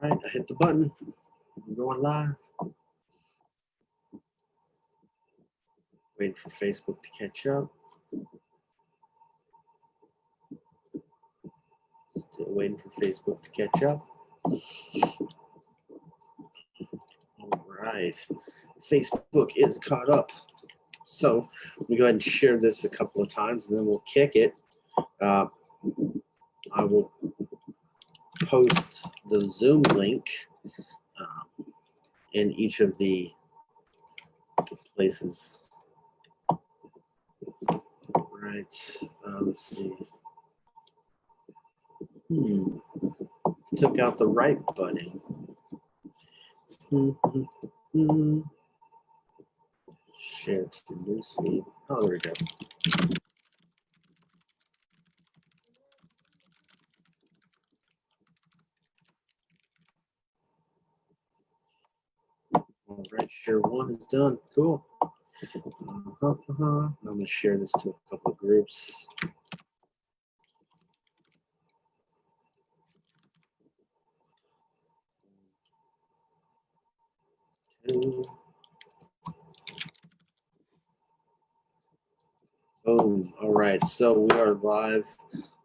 All right, I hit the button. I'm going live. Waiting for Facebook to catch up. Still waiting for Facebook to catch up. All right, Facebook is caught up. So let me go ahead and share this a couple of times and then we'll kick it. I will post the Zoom link in each of the places. Right, let's see. Took out the right button. Share to newsfeed. Oh, there we go. All right, share one is done. Cool. I'm going to share this to a couple of groups. Boom. All right, so we are live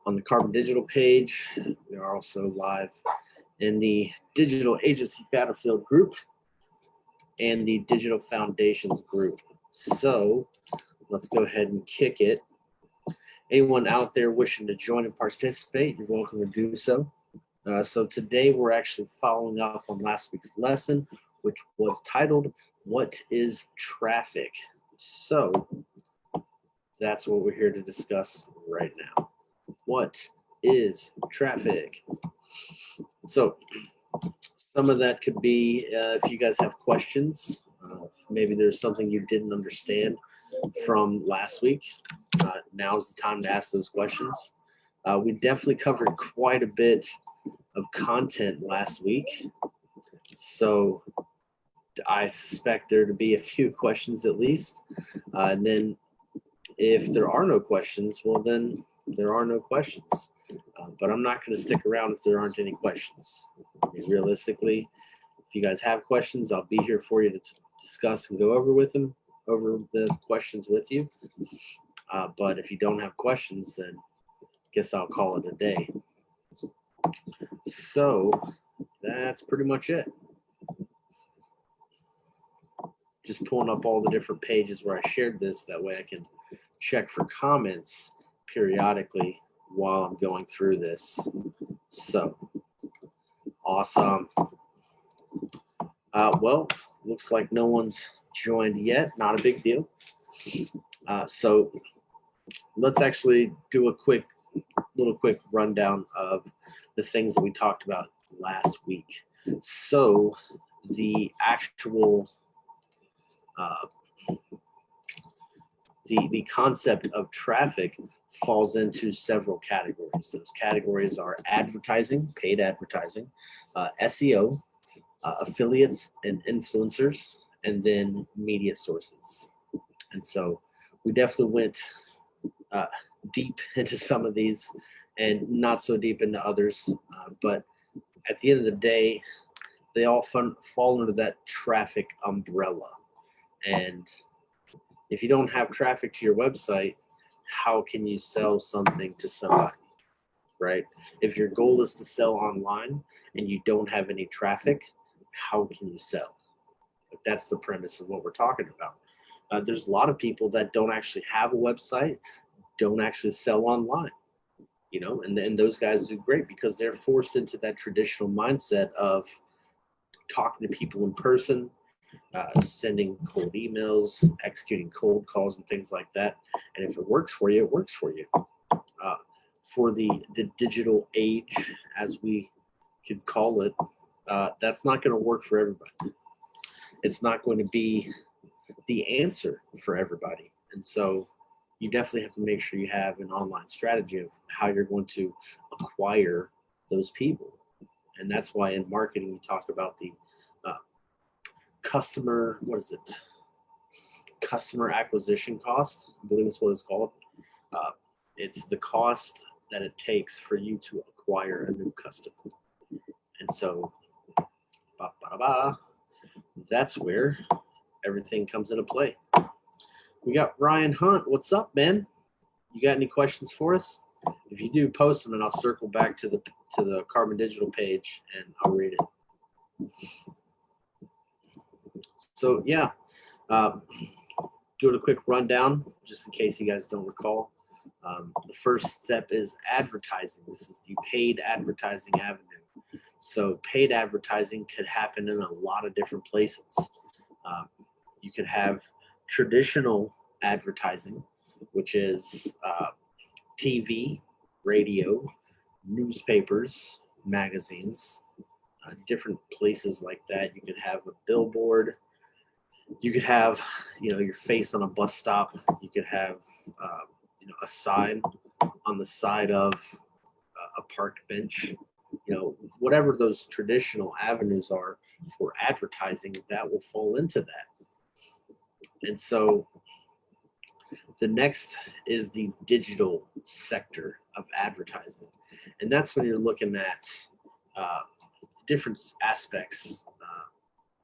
on the Carbon Digital page. We are also live in the Digital Agency Battlefield group and the Digital Foundations group. So let's go ahead and kick it. Anyone out there wishing to join and participate, you're welcome to do so. So today we're actually following up on last week's lesson, which was titled, What is Traffic? So that's what we're here to discuss right now. What is traffic? So some of that could be if you guys have questions, maybe there's something you didn't understand from last week. Now's the time to ask those questions. We definitely covered quite a bit of content last week. So I suspect there to be a few questions at least. And then if there are no questions, well, then there are no questions. But I'm not going to stick around if there aren't any questions. I mean, realistically, if you guys have questions, I'll be here for you to discuss and go over the questions with you. But if you don't have questions, then I guess I'll call it a day. So that's pretty much it. Just pulling up all the different pages where I shared this. That way I can check for comments periodically while I'm going through this. So awesome. Well, looks like no one's joined yet. Not a big deal. So let's actually do a quick rundown of the things that we talked about last week. So the actual the concept of traffic falls into several categories. Those categories are advertising, paid advertising, SEO, affiliates and influencers, and then media sources. And so we definitely went deep into some of these and not so deep into others. But at the end of the day, they all fall under that traffic umbrella. And if you don't have traffic to your website, how can you sell something to somebody, right? If your goal is to sell online and you don't have any traffic, how can you sell? That's the premise of what we're talking about. There's a lot of people that don't actually have a website, don't actually sell online, you know, and those guys do great because they're forced into that traditional mindset of talking to people in person, sending cold emails, executing cold calls and things like that. And if it works for you, it works for you. For the digital age, as we could call it, that's not going to work for everybody. It's not going to be the answer for everybody. And so you definitely have to make sure you have an online strategy of how you're going to acquire those people. And that's why in marketing, we talk about the customer acquisition cost. I believe that's what it's called. It's the cost that it takes for you to acquire a new customer. And so ba-da-ba, that's where everything comes into play. We got Ryan Hunt. What's up, man? You got any questions for us? If you do, post them, and I'll circle back to the Carbon Digital page, and I'll read it. So yeah, doing a quick rundown, just in case you guys don't recall. The first step is advertising. This is the paid advertising avenue. So paid advertising could happen in a lot of different places. You could have traditional advertising, which is TV, radio, newspapers, magazines, different places like that. You could have a billboard. You could have, your face on a bus stop. You could have, a sign on the side of a park bench. Whatever those traditional avenues are for advertising, that will fall into that. And so the next is the digital sector of advertising. And that's when you're looking at different aspects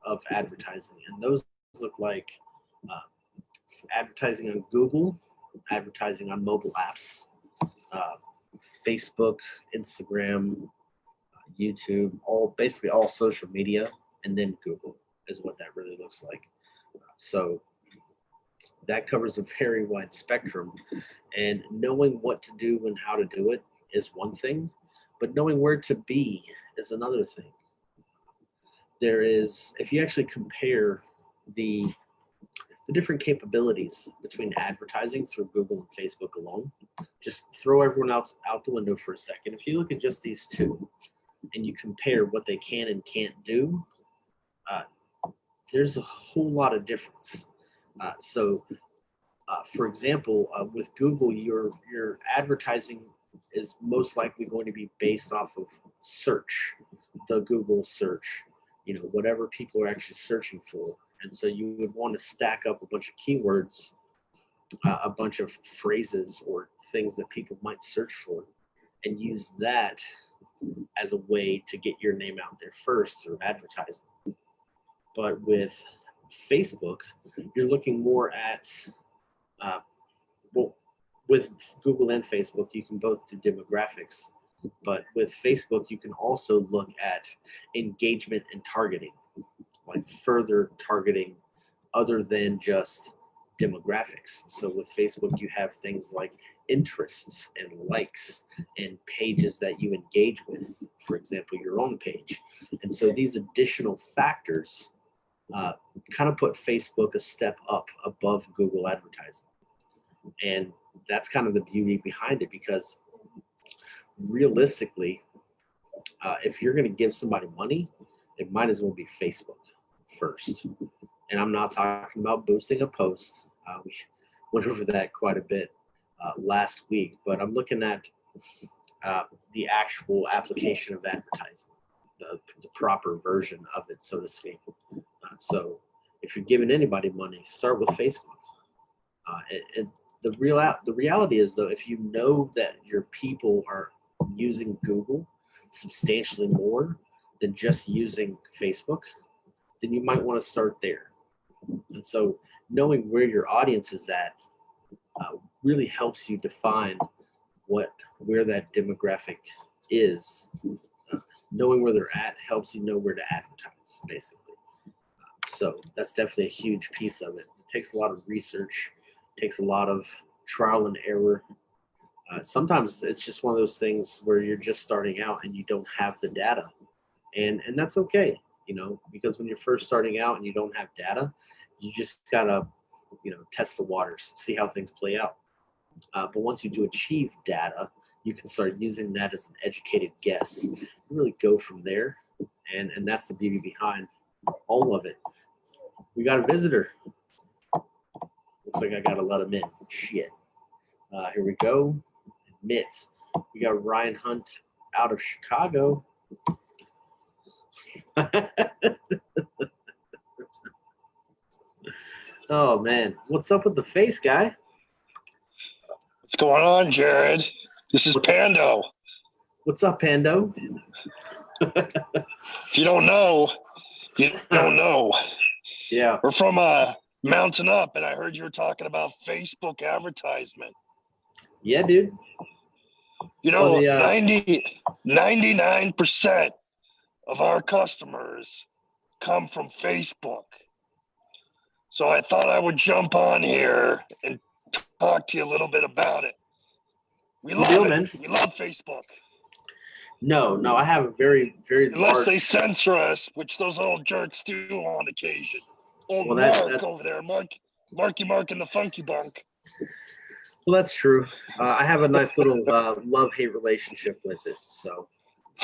of advertising. And those look like advertising on Google, advertising on mobile apps, Facebook, Instagram, YouTube, basically all social media, and then Google is what that really looks like. So that covers a very wide spectrum, and knowing what to do and how to do it is one thing, but knowing where to be is another thing. If you actually compare the different capabilities between advertising through Google and Facebook alone, just throw everyone else out the window for a second. If you look at just these two and you compare what they can and can't do, there's a whole lot of difference. For example, with Google, your advertising is most likely going to be based off of search, the Google search, whatever people are actually searching for. And so you would want to stack up a bunch of keywords, a bunch of phrases or things that people might search for, and use that as a way to get your name out there first through advertising. But with Facebook, you're looking more at, with Google and Facebook, you can both do demographics. But with Facebook, you can also look at engagement and targeting, like further targeting other than just demographics. So with Facebook, you have things like interests and likes and pages that you engage with, for example, your own page. And so these additional factors kind of put Facebook a step up above Google advertising. And that's kind of the beauty behind it, because realistically, if you're going to give somebody money, it might as well be Facebook first. And I'm not talking about boosting a post. We went over that quite a bit last week, but I'm looking at the actual application of advertising, the proper version of it, so to speak. So if you're giving anybody money, start with Facebook. And the reality is, though, if you know that your people are using Google substantially more than just using Facebook, then you might want to start there. And so knowing where your audience is at really helps you define where that demographic is. Knowing where they're at helps you know where to advertise, basically. So that's definitely a huge piece of it. It takes a lot of research, takes a lot of trial and error. Sometimes it's just one of those things where you're just starting out and you don't have the data. And that's okay, because when you're first starting out and you don't have data, you just gotta, test the waters, see how things play out. But once you do achieve data, you can start using that as an educated guess. You really go from there. And that's the beauty behind all of it. We got a visitor. Looks like I gotta let him in. Shit. Here we go. Admit. We got Ryan Hunt out of Chicago. Oh man, what's up with the face, guy? What's going on, Jared? This is Pando. What's up, Pando? If you don't know, You don't know. Yeah. We're from Mountain Up, and I heard you were talking about Facebook advertisement. Yeah, dude. You know, 99% of our customers come from Facebook. So I thought I would jump on here and talk to you a little bit about it. We love it. Man. We love Facebook. No, I have a very, very Unless large. they censor us, which those old jerks do on occasion. Old Well, Mark over there, Marky Mark and the Funky Bunk. Well, that's true. I have a nice little love-hate relationship with it. So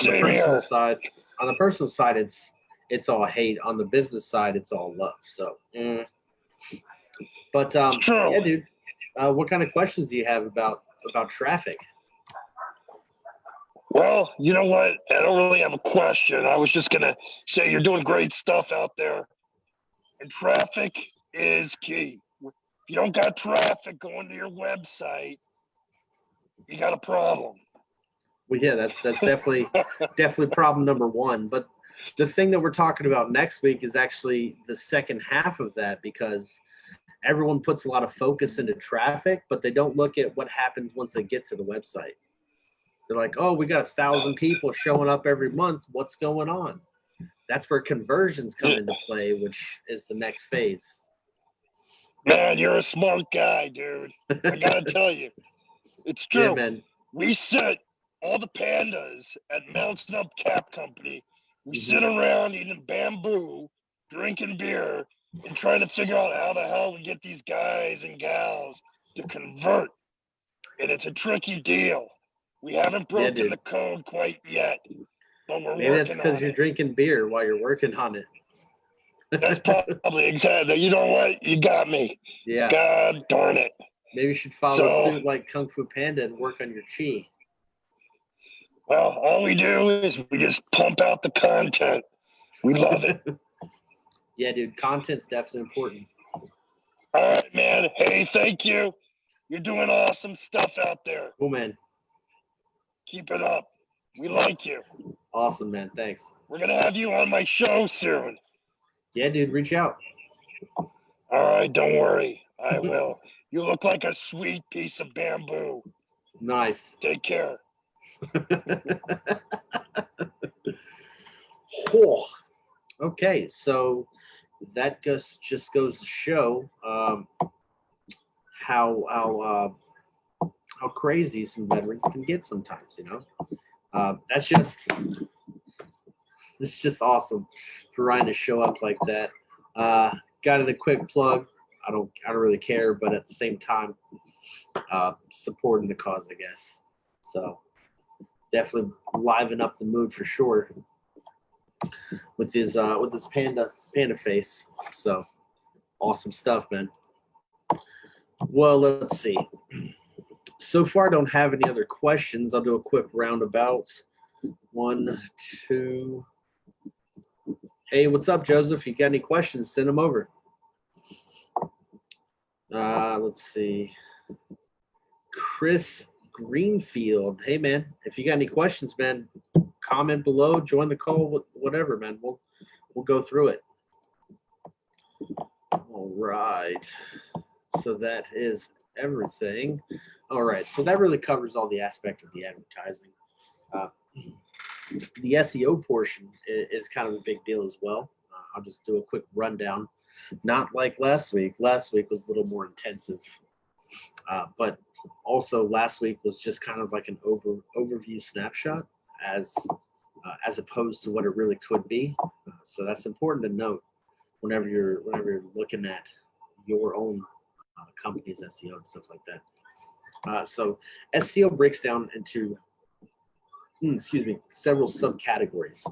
on the personal side, it's all hate. On the business side, it's all love. So, but It's true. yeah, dude. What kind of questions do you have about traffic? Well, you know what? I don't really have a question. I was just gonna say you're doing great stuff out there, and traffic is key. If you don't got traffic going to your website, you got a problem. Well, yeah, that's definitely problem number one. But the thing that we're talking about next week is actually the second half of that, because everyone puts a lot of focus into traffic, but they don't look at what happens once they get to the website. They're like, oh, we got 1,000 people showing up every month. What's going on? That's where conversions come into play, which is the next phase. Man, you're a smart guy, dude. I gotta tell you, it's true. Yeah, man. We sit, all the pandas at Mountain Up Cap Company, we sit around eating bamboo, drinking beer, and trying to figure out how the hell we get these guys and gals to convert. And it's a tricky deal. We haven't broken the code quite yet, but we're working on it. Maybe that's because you're drinking beer while you're working on it. That's probably exactly. You know what? You got me. Yeah. God darn it. Maybe you should follow suit like Kung Fu Panda and work on your chi. Well, all we do is we just pump out the content. We love it. Yeah, dude. Content's definitely important. All right, man. Hey, thank you. You're doing awesome stuff out there. Cool, man. Keep it up. We like you. Awesome, man. Thanks. We're going to have you on my show soon. Yeah, dude. Reach out. All right. Don't worry. I will. You look like a sweet piece of bamboo. Nice. Take care. Oh. Okay, so that just goes to show how crazy some veterans can get sometimes. You know, it's just awesome for Ryan to show up like that. Got it a quick plug. I don't really care, but at the same time, supporting the cause, I guess. So definitely liven up the mood for sure with his panda face. So awesome stuff, man. Well, let's see. So far, I don't have any other questions. I'll do a quick roundabout. 1, 2. Hey, what's up, Joseph? You got any questions? Send them over. Let's see. Chris Greenfield. Hey, man, if you got any questions, man, comment below. Join the call. Whatever, man. We'll go through it. All right. So that is everything. All right. So that really covers all the aspect of the advertising. The SEO portion is kind of a big deal as well. I'll just do a quick rundown. Not like last week. Last week was a little more intensive. But also last week was just kind of like an overview snapshot as opposed to what it really could be. So that's important to note whenever you're looking at your own company's SEO and stuff like that. So SEO breaks down into several subcategories.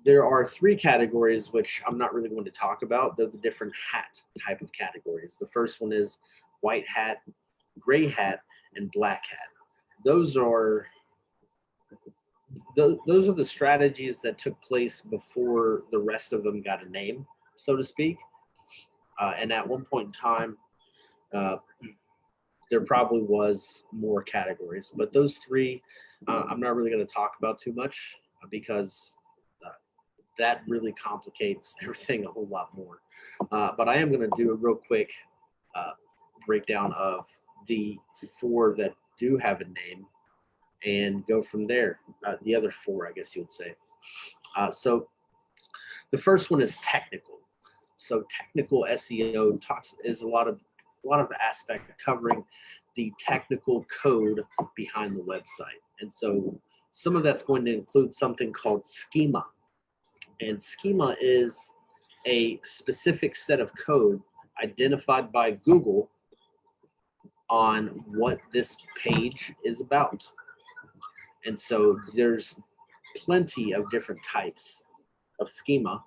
There are 3 categories which I'm not really going to talk about. They're the different hat type of categories. The first one is white hat, gray hat, and black hat. Those are the strategies that took place before the rest of them got a name, so to speak. And at one point in time, there probably was more categories. But those 3, I'm not really going to talk about too much because that really complicates everything a whole lot more. But I am going to do a real quick breakdown of the 4 that do have a name and go from there. The other 4, I guess you would say. So the first one is technical. So technical SEO is a lot of aspect covering the technical code behind the website. And so some of that's going to include something called schema. And schema is a specific set of code identified by Google on what this page is about. And so there's plenty of different types of schema,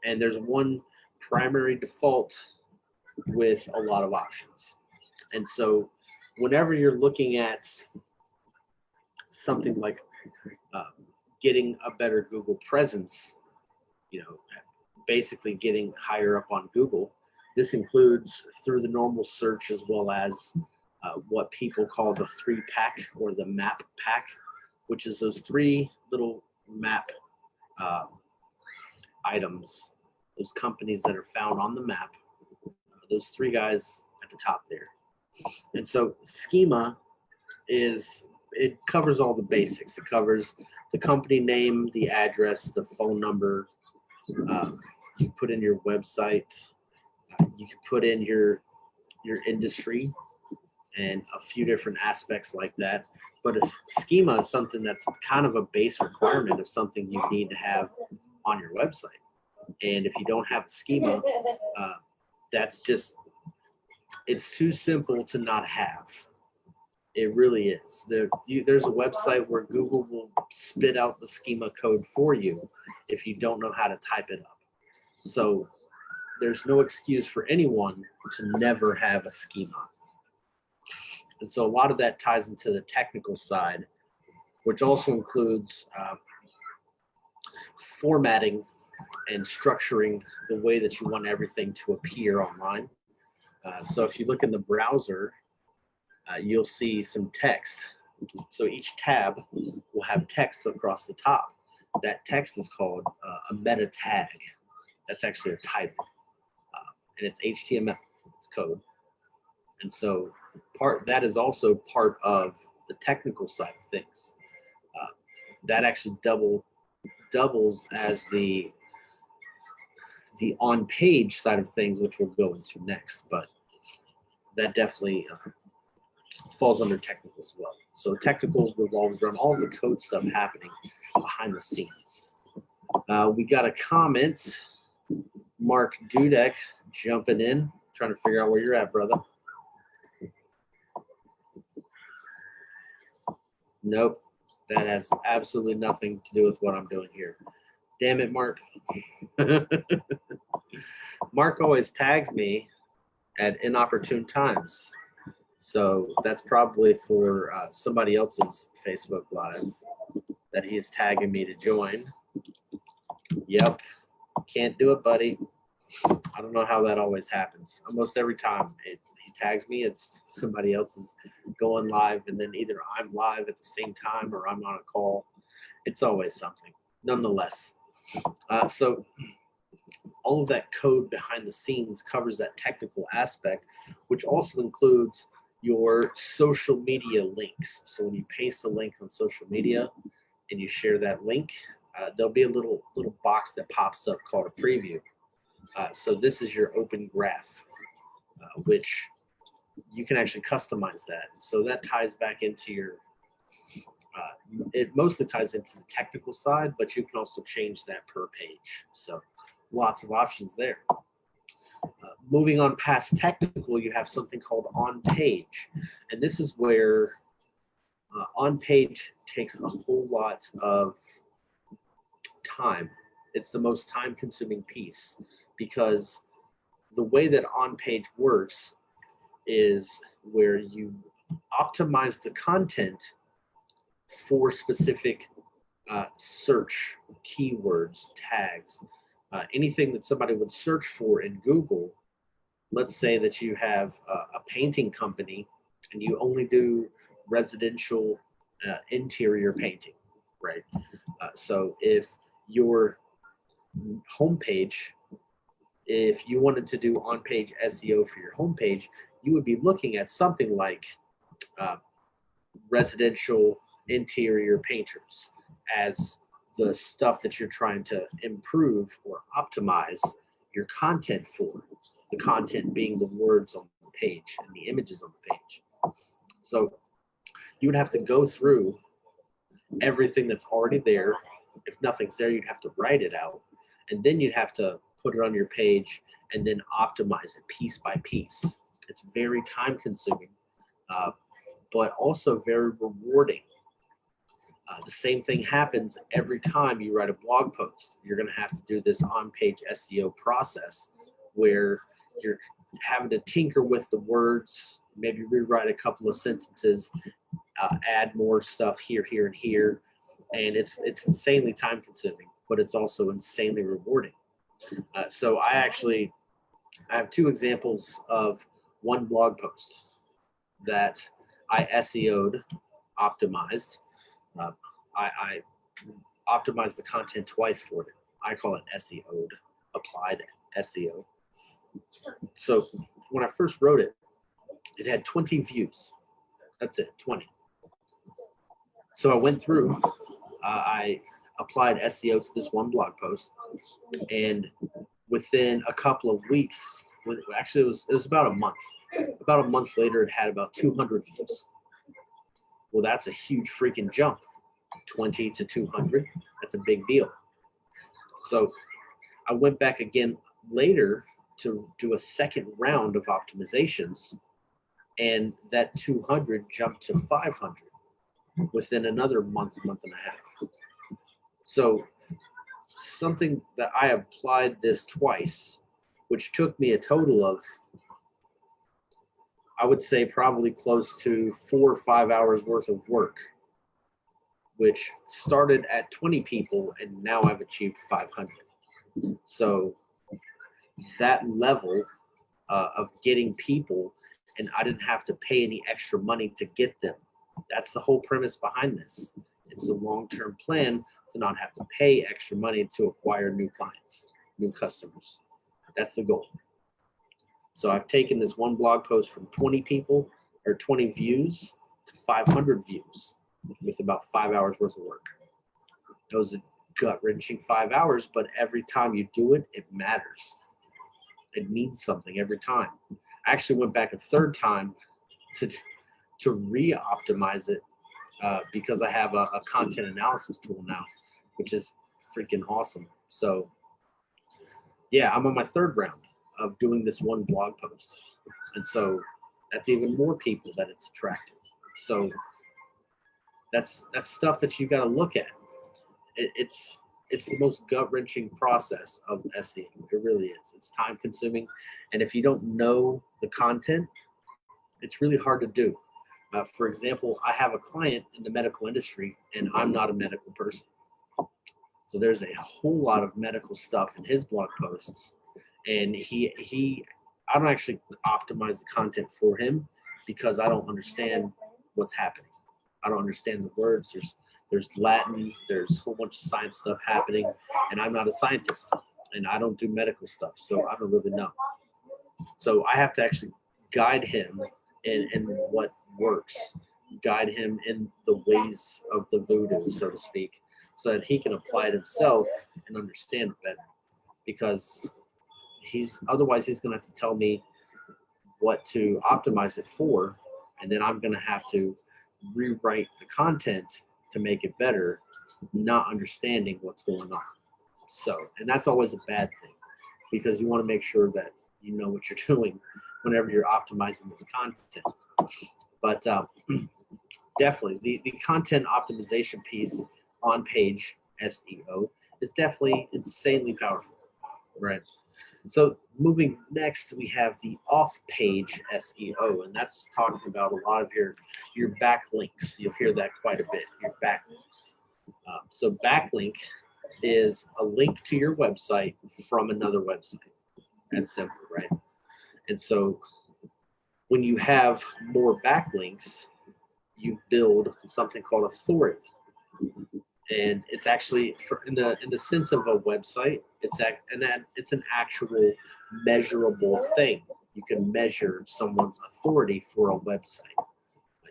and there's one primary default with a lot of options. And so whenever you're looking at something like getting a better Google presence, basically getting higher up on Google, this includes through the normal search as well as what people call the 3-pack or the map pack, which is those 3 little map items, those companies that are found on the map, those 3 guys at the top there. And so schema it covers all the basics. It covers the company name, the address, the phone number. You put in your website. You can put in your industry and a few different aspects like that. But a schema is something that's kind of a base requirement of something you need to have on your website. And if you don't have a schema, it's too simple to not have. It really is. There's a website where Google will spit out the schema code for you if you don't know how to type it up. So there's no excuse for anyone to never have a schema. And so a lot of that ties into the technical side, which also includes formatting and structuring the way that you want everything to appear online. So if you look in the browser, you'll see some text. So each tab will have text across the top. That text is called a meta tag. That's actually a type, and it's HTML, it's code. And so that is also part of the technical side of things. That actually doubles as the on-page side of things, which we'll go into next. But that definitely falls under technical as well. So technical revolves around all the code stuff happening behind the scenes. We got a comment, Mark Dudek jumping in, trying to figure out where you're at, brother. Nope, that has absolutely nothing to do with what I'm doing here. Damn it, Mark. Mark always tags me at inopportune times. So that's probably for somebody else's Facebook Live that he's tagging me to join. Yep, can't do it, buddy. I don't know how that always happens. Almost every time he tags me, it's somebody else is going live, and then either I'm live at the same time or I'm on a call. It's always something. Nonetheless, so all of that code behind the scenes covers that technical aspect, which also includes your social media links. So when you paste a link on social media and you share that link, there'll be a little box that pops up called a preview. So this is your open graph, which you can actually customize that. So that ties back into your, it mostly ties into the technical side, but you can also change that per page. So lots of options there. Moving on past technical, you have something called on-page. And this is where on-page takes a whole lot of time. It's the most time-consuming piece because the way that on-page works is where you optimize the content for specific search keywords, tags, anything that somebody would search for in Google. Let's say that you have a painting company and you only do residential interior painting, right? So if your homepage, if you wanted to do on-page SEO for your homepage, you would be looking at something like residential interior painters as the stuff that you're trying to improve or optimize your content for. The content being the words on the page and the images on the page. So you would have to go through everything that's already there. If nothing's there, you'd have to write it out. And then you'd have to put it on your page and then optimize it piece by piece. It's very time consuming, but also very rewarding. The same thing happens every time you write a blog post. You're going to have to do this on-page SEO process where you're having to tinker with the words, maybe rewrite a couple of sentences, add more stuff here, here, and here. And it's insanely time consuming, but it's also insanely rewarding. So I have two examples of one blog post that I SEO'd, optimized. I optimized the content twice for it. I call it SEO'd, applied SEO. So when I first wrote it, it had 20 views. That's it, 20. So I went through, I applied SEO to this one blog post, and within a couple of weeks, actually it was about a month. About a month later, it had about 200 views. Well, that's a huge freaking jump. 20 to 200, that's a big deal. So I went back again later to do a second round of optimizations, and that 200 jumped to 500 within another month and a half. So something that I applied this twice, which took me a total of, I would say, probably close to 4 or 5 hours worth of work, which started at 20 people and now I've achieved 500. So that level of getting people, and I didn't have to pay any extra money to get them. That's the whole premise behind this. It's a long-term plan to not have to pay extra money to acquire new clients, new customers. That's the goal. So I've taken this one blog post from 20 people or 20 views to 500 views with about 5 hours worth of work. It was a gut-wrenching 5 hours, but every time you do it, it matters. It means something every time. I actually went back a third time to re-optimize it because I have a content analysis tool now, which is freaking awesome. So yeah, I'm on my third round of doing this one blog post. And so that's even more people that it's attracted. So that's stuff that you got to look at. It's the most gut-wrenching process of SEO. It really is. It's time consuming. And if you don't know the content, it's really hard to do. For example, I have a client in the medical industry and I'm not a medical person. So there's a whole lot of medical stuff in his blog posts. And I don't actually optimize the content for him because I don't understand what's happening. I don't understand the words. There's Latin, there's a whole bunch of science stuff happening, and I'm not a scientist, and I don't do medical stuff, so I don't really know. So I have to actually guide him in what works, guide him in the ways of the voodoo, so to speak, so that he can apply it himself and understand it better. Because otherwise he's going to have to tell me what to optimize it for, and then I'm going to have to rewrite the content to make it better, not understanding what's going on. So, and that's always a bad thing because you want to make sure that you know what you're doing whenever you're optimizing this content. But definitely the content optimization piece on page SEO is definitely insanely powerful, right? So moving next, we have the off-page SEO, and that's talking about a lot of your backlinks. You'll hear that quite a bit, your backlinks. So backlink is a link to your website from another website. That's simple, right? And so when you have more backlinks, you build something called authority. And it's actually in the sense of a website, it's an actual measurable thing. You can measure someone's authority for a website.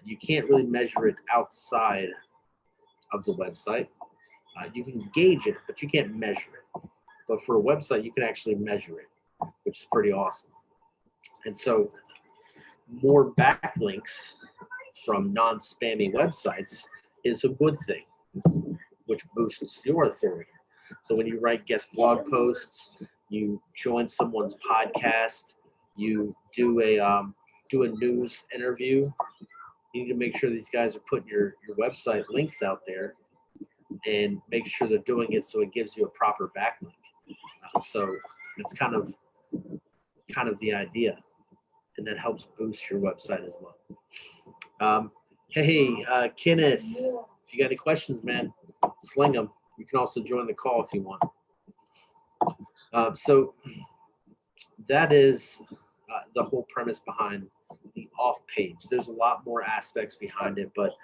You can't really measure it outside of the website. You can gauge it, but you can't measure it. But for a website, you can actually measure it, which is pretty awesome. And so more backlinks from non-spammy websites is a good thing, which boosts your authority. So when you write guest blog posts, you join someone's podcast, you do a news interview, you need to make sure these guys are putting your website links out there and make sure they're doing it so it gives you a proper backlink. So it's kind of the idea, and that helps boost your website as well. Hey, Kenneth, if you got any questions, man, sling them. You can also join the call if you want. So that is the whole premise behind the off page. There's a lot more aspects behind it, but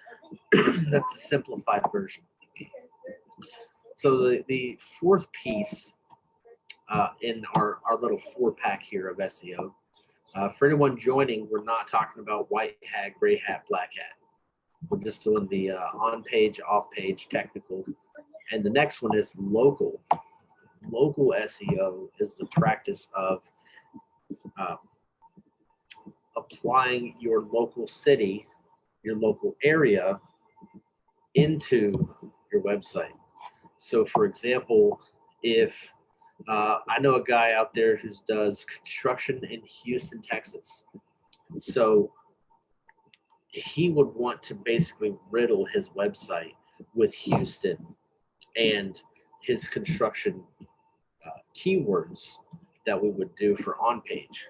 that's a simplified version. So the fourth piece in our little 4-pack here of SEO, for anyone joining, we're not talking about white hat, gray hat, black hat. We're just doing the on-page, off-page, technical. And the next one is local. Local SEO is the practice of applying your local city, your local area into your website. So for example, if I know a guy out there who does construction in Houston, Texas. So he would want to basically riddle his website with Houston and his construction keywords that we would do for on page.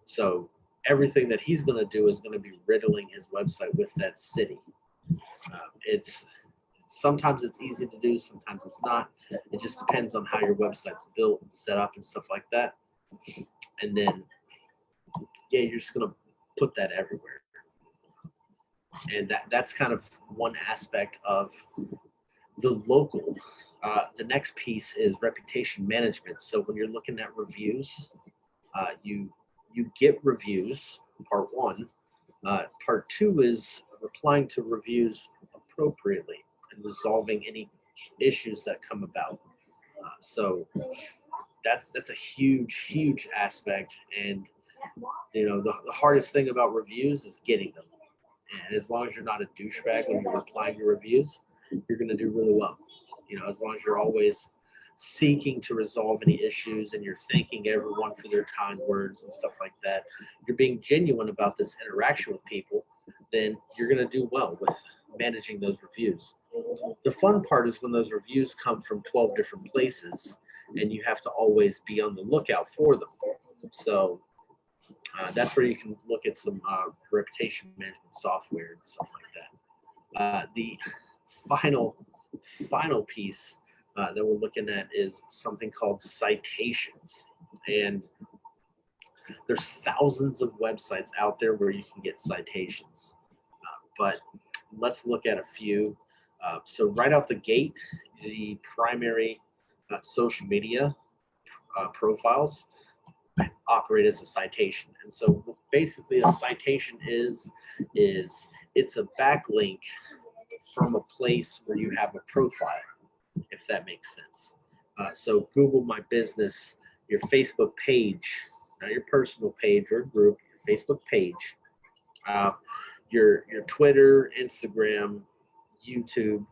So everything that he's going to do is going to be riddling his website with that city. Sometimes it's easy to do, sometimes it's not. It just depends on how your website's built and set up and stuff like that. And then, yeah, you're just going to put that everywhere. And that's kind of one aspect of the local. The next piece is reputation management. So when you're looking at reviews, you get reviews, part one. Part two is replying to reviews appropriately and resolving any issues that come about. So that's a huge aspect. And the hardest thing about reviews is getting them. And as long as you're not a douchebag when you're replying to reviews, you're going to do really well. As long as you're always seeking to resolve any issues and you're thanking everyone for their kind words and stuff like that, you're being genuine about this interaction with people, then you're going to do well with managing those reviews. The fun part is when those reviews come from 12 different places and you have to always be on the lookout for them. So that's where you can look at some reputation management software and stuff like that. The final piece that we're looking at is something called citations. And there's thousands of websites out there where you can get citations. But let's look at a few. So right out the gate, the primary social media profiles operate as a citation. And so basically a citation is it's a backlink from a place where you have a profile, if that makes sense. So Google My Business, your Facebook page, not your personal page or group, your Facebook page, your Twitter, Instagram, YouTube,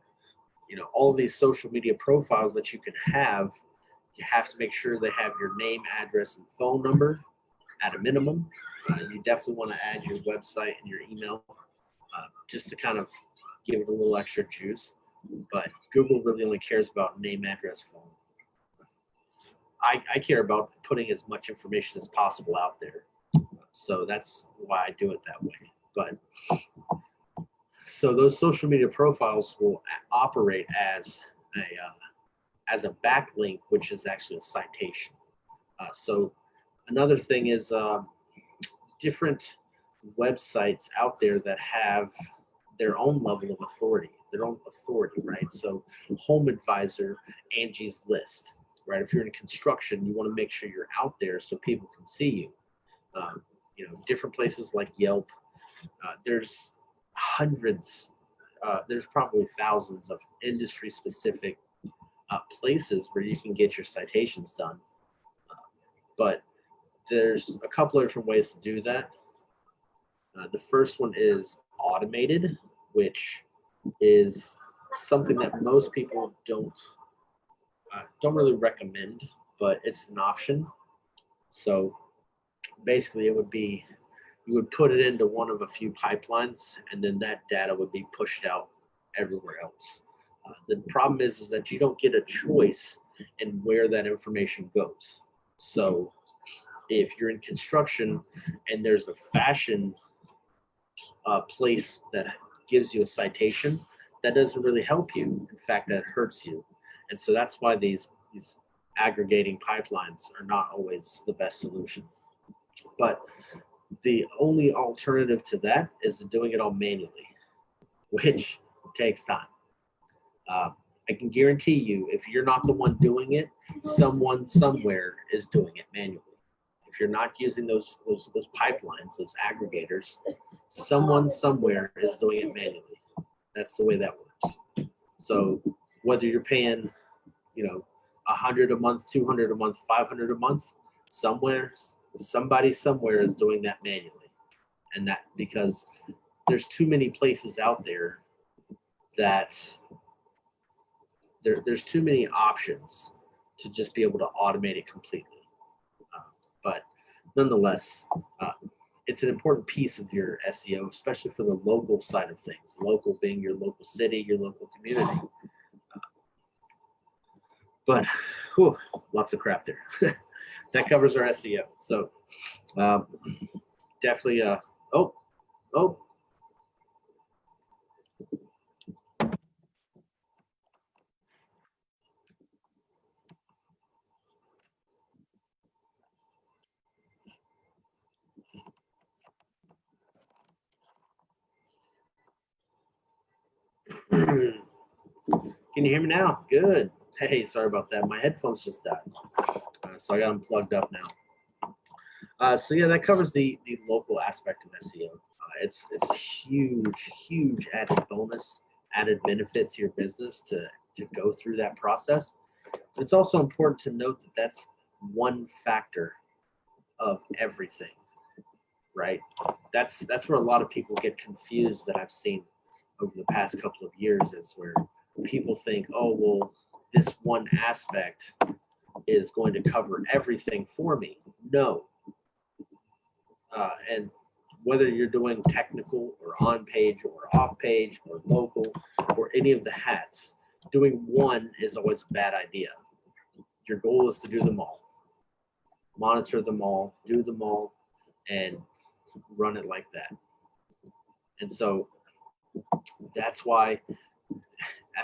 all these social media profiles that you can have, you have to make sure they have your name, address, and phone number at a minimum. You definitely want to add your website and your email just to kind of give it a little extra juice. But Google really only cares about name, address, phone. I care about putting as much information as possible out there. So that's why I do it that way. But so those social media profiles will operate as a backlink, which is actually a citation. So another thing is different websites out there that have their own level of authority. their own authority, right? So Home Advisor, Angie's List, right? If you're in construction, you want to make sure you're out there so people can see you. Different places like Yelp. There's hundreds, there's probably thousands of industry-specific places where you can get your citations done. But there's a couple of different ways to do that. The first one is automated, which is something that most people don't really recommend, but it's an option. So basically, it would be you would put it into one of a few pipelines, and then that data would be pushed out everywhere else. The problem is that you don't get a choice in where that information goes. So if you're in construction and there's a fashion place that gives you a citation, that doesn't really help you. In fact, that hurts you. And so that's why these aggregating pipelines are not always the best solution. But the only alternative to that is doing it all manually, which takes time. I can guarantee you, if you're not the one doing it, someone somewhere is doing it manually. If you're not using those pipelines, those aggregators, someone somewhere is doing it manually. That's the way that works. So whether you're paying, $100 a month, $200 a month, $500 a month, somebody somewhere is doing that manually, and that because there's too many places out there that there's too many options to just be able to automate it completely. But nonetheless, it's an important piece of your SEO, especially for the local side of things. Local being your local city, your local community. But lots of crap there. That covers our SEO. So definitely, can you hear me now? Good. Hey, sorry about that. My headphones just died. So I got them plugged up now. So yeah, that covers the local aspect of SEO. It's a huge added bonus, added benefit to your business to go through that process. But it's also important to note that that's one factor of everything, right? That's where a lot of people get confused that I've seen over the past couple of years, is where people think, oh, well, this one aspect is going to cover everything for me. No. And whether you're doing technical or on page or off page or local or any of the hats, doing one is always a bad idea. Your goal is to do them all, monitor them all, do them all, and run it like that. And so that's why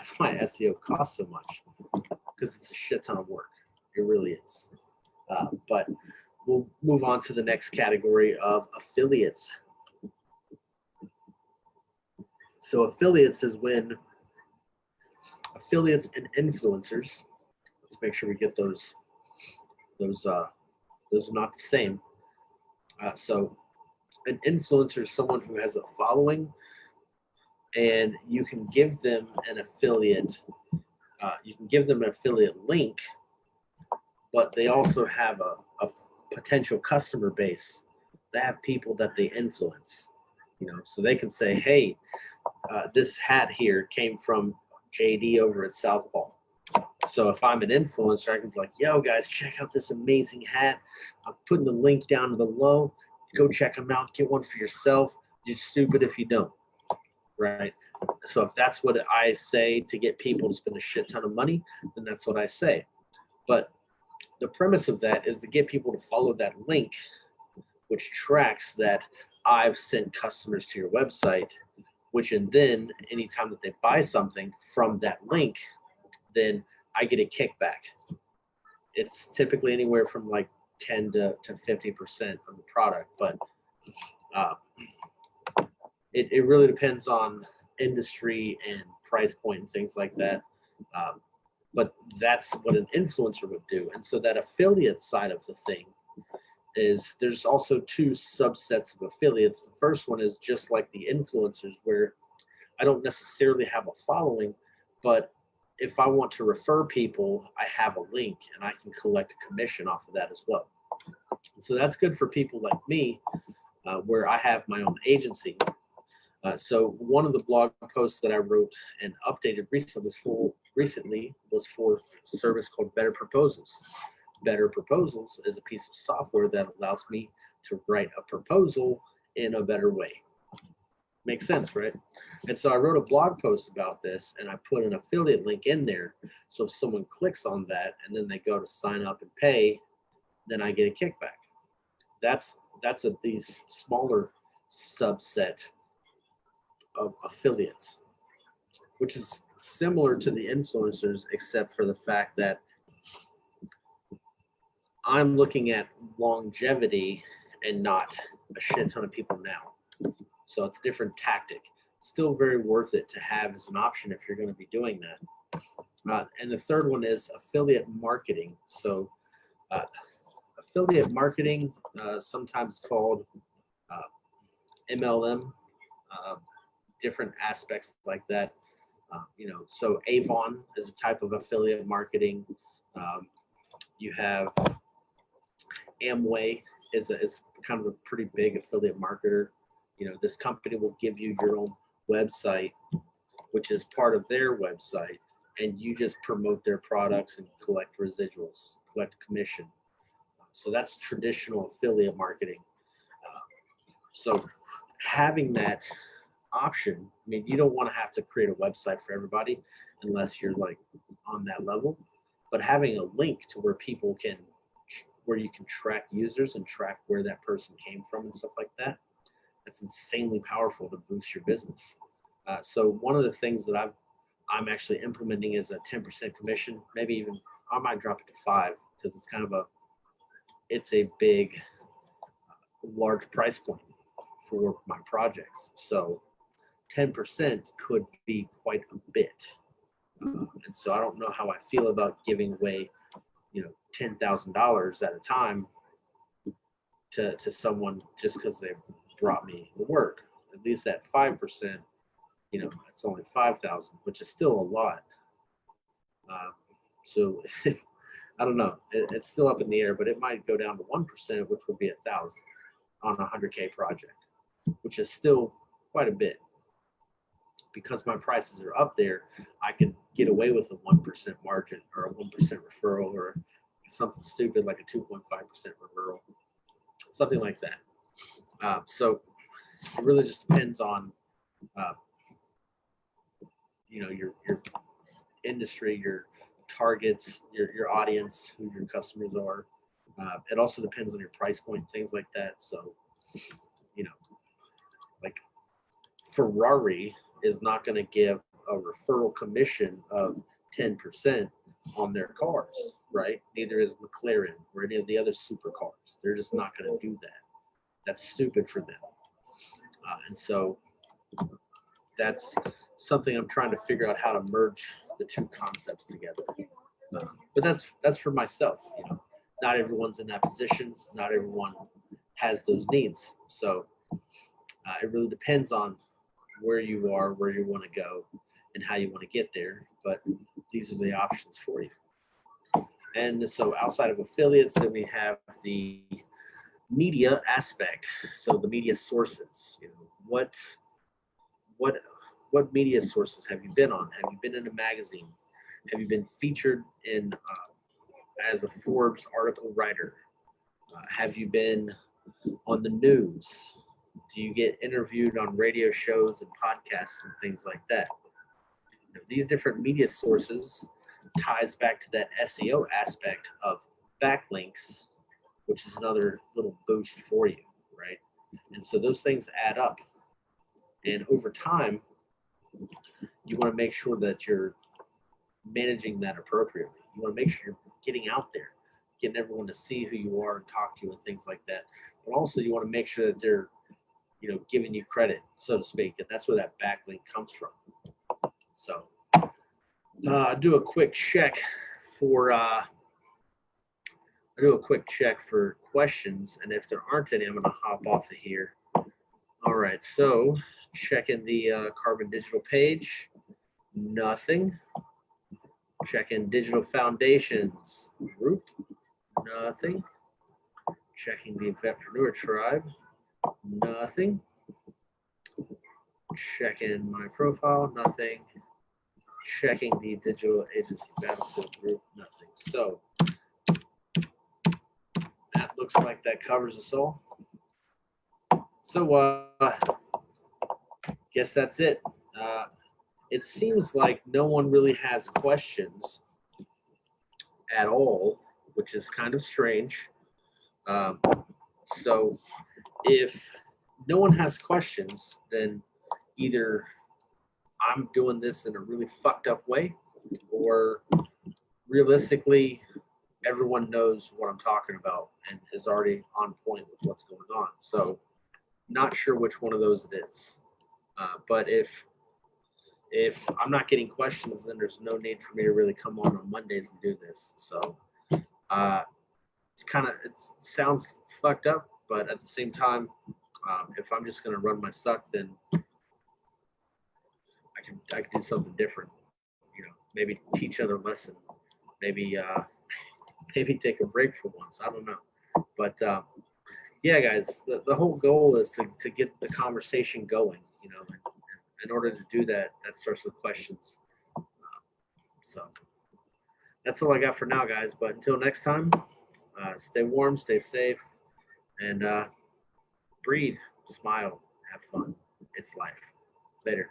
SEO costs so much, because it's a shit ton of work. It really is. But we'll move on to the next category of affiliates. So affiliates is when affiliates and influencers, let's make sure we get those are not the same. So an influencer is someone who has a following, and you can give them an affiliate. You can give them an affiliate link, but they also have a potential customer base. They have people that they influence, so they can say, hey, this hat here came from JD over at Southpaw. So if I'm an influencer, I can be like, yo, guys, check out this amazing hat. I'm putting the link down below. Go check them out. Get one for yourself. You're stupid if you don't, right? So if that's what I say to get people to spend a shit ton of money, then that's what I say. But the premise of that is to get people to follow that link, which tracks that I've sent customers to your website, which and then anytime that they buy something from that link, then I get a kickback. It's typically anywhere from like 10 to 50% of the product, but it really depends on industry and price point and things like that. But that's what an influencer would do. And so that affiliate side of the thing is there's also two subsets of affiliates. The first one is just like the influencers, where I don't necessarily have a following, but if I want to refer people, I have a link and I can collect a commission off of that as well. And so that's good for people like me, where I have my own agency. So one of the blog posts that I wrote and updated recently was for a service called Better Proposals. Better Proposals is a piece of software that allows me to write a proposal in a better way. Makes sense, right? And so I wrote a blog post about this and I put an affiliate link in there. So if someone clicks on that and then they go to sign up and pay, then I get a kickback. That's these smaller subset of affiliates, which is similar to the influencers, except for the fact that I'm looking at longevity and not a shit ton of people now. So it's a different tactic. Still very worth it to have as an option if you're going to be doing that. And the third one is affiliate marketing. So affiliate marketing, sometimes called MLM, different aspects like that. So Avon is a type of affiliate marketing. You have Amway is kind of a pretty big affiliate marketer. This company will give you your own website, which is part of their website, and you just promote their products and collect residuals, collect commission. So that's traditional affiliate marketing. So having that option, I mean, you don't want to have to create a website for everybody unless you're like on that level, but having a link to where you can track users and track where that person came from and stuff like that, that's insanely powerful to boost your business. So one of the things that I'm actually implementing is a 10% commission. Maybe even I might drop it to 5 because it's a big, large price point for my projects. So 10% could be quite a bit. And so I don't know how I feel about giving away, $10,000 at a time to someone just because they brought me the work. At least at 5%, it's only 5,000, which is still a lot. So I don't know. It's still up in the air, but it might go down to 1%, which would be 1,000 on a 100K project, which is still quite a bit. Because my prices are up there, I could get away with a 1% margin or a 1% referral or something stupid like a 2.5% referral, something like that. So it really just depends on, your industry, your targets, your audience, who your customers are. It also depends on your price point, things like that. So, like Ferrari is not going to give a referral commission of 10% on their cars, right? Neither is McLaren or any of the other supercars. They're just not going to do that. That's stupid for them. And so that's something I'm trying to figure out how to merge the two concepts together. But that's for myself. Not everyone's in that position. Not everyone has those needs. So it really depends on where you are, where you want to go, and how you want to get there. But these are the options for you. And so outside of affiliates, then we have the media aspect. So the media sources. What media sources have you been on? Have you been in a magazine? Have you been featured in as a Forbes article writer? Have you been on the news? Do you get interviewed on radio shows and podcasts and things like that? These different media sources ties back to that SEO aspect of backlinks, which is another little boost for you, right? And so those things add up. And over time, you want to make sure that you're managing that appropriately. You want to make sure you're getting out there, getting everyone to see who you are and talk to you and things like that. But also you want to make sure that they're, giving you credit, so to speak. And that's where that backlink comes from. So do a quick check for questions, and if there aren't any, I'm going to hop off of here. All right, so checking the Carbon Digital page, nothing. Checking Digital Foundations group, nothing. Checking the Vectreneur tribe, nothing. Checking my profile, nothing. Checking the Digital Agency Battlefield group, nothing. So that looks like that covers us all. So guess that's it. It seems like no one really has questions at all, which is kind of strange. So if no one has questions, then either I'm doing this in a really fucked up way, or realistically, everyone knows what I'm talking about and is already on point with what's going on. So not sure which one of those it is. But if I'm not getting questions, then there's no need for me to really come on Mondays and do this. So it sounds fucked up, but at the same time, if I'm just going to run my suck, then I can do something different. You know, maybe teach other lesson. Maybe take a break for once. I don't know. But yeah, guys, the whole goal is to get the conversation going. You know, and in order to do that, that starts with questions. So that's all I got for now, guys. But until next time, stay warm, stay safe, and breathe, smile, have fun. It's life. Later.